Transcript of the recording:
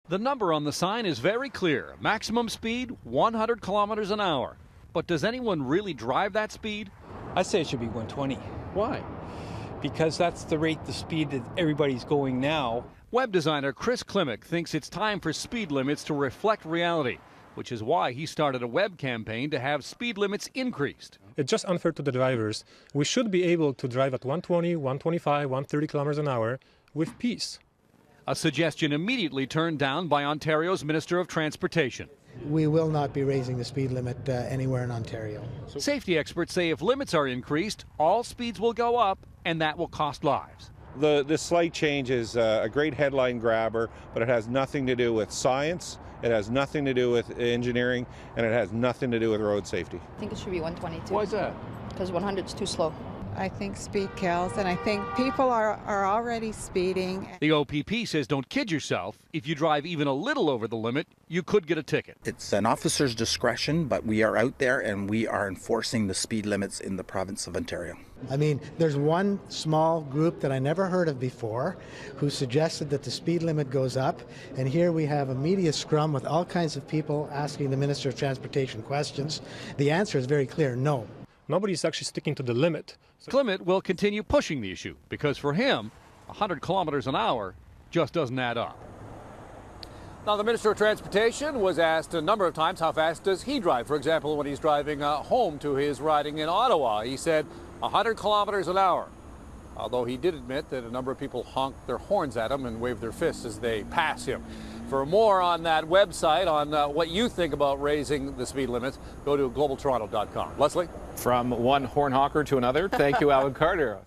The number on the sign is very clear. Maximum speed, 100 kilometers an hour. But does anyone really drive that speed? I say it should be 120. Why? Because that's the speed that everybody's going now. Web designer Chris Klimek thinks it's time for speed limits to reflect reality, which is why he started a web campaign to have speed limits increased. It's just unfair to the drivers. We should be able to drive at 120, 125, 130 kilometers an hour with peace. A suggestion immediately turned down by Ontario's Minister of Transportation. We will not be raising the speed limit anywhere in Ontario. Safety experts say if limits are increased, all speeds will go up, and that will cost lives. The slight change is a great headline grabber, but it has nothing to do with science, it has nothing to do with engineering, and it has nothing to do with road safety. I think it should be 122. Why is that? Because 100 is too slow. I think speed kills, and I think people are already speeding. The OPP says don't kid yourself. If you drive even a little over the limit, you could get a ticket. It's an officer's discretion, but we are out there and we are enforcing the speed limits in the province of Ontario. I mean, there's one small group that I never heard of before who suggested that the speed limit goes up, and here we have a media scrum with all kinds of people asking the Minister of Transportation questions. The answer is very clear, no. Nobody's actually sticking to the limit. Klimek will continue pushing the issue because for him, 100 kilometers an hour just doesn't add up. Now, the Minister of Transportation was asked a number of times how fast does he drive. For example, when he's driving home to his riding in Ottawa, he said 100 kilometers an hour. Although he did admit that a number of people honked their horns at him and waved their fists as they pass him. For more on that website, on what you think about raising the speed limits, go to globaltoronto.com. Leslie? From one horn hawker to another, thank you, Alan Carter.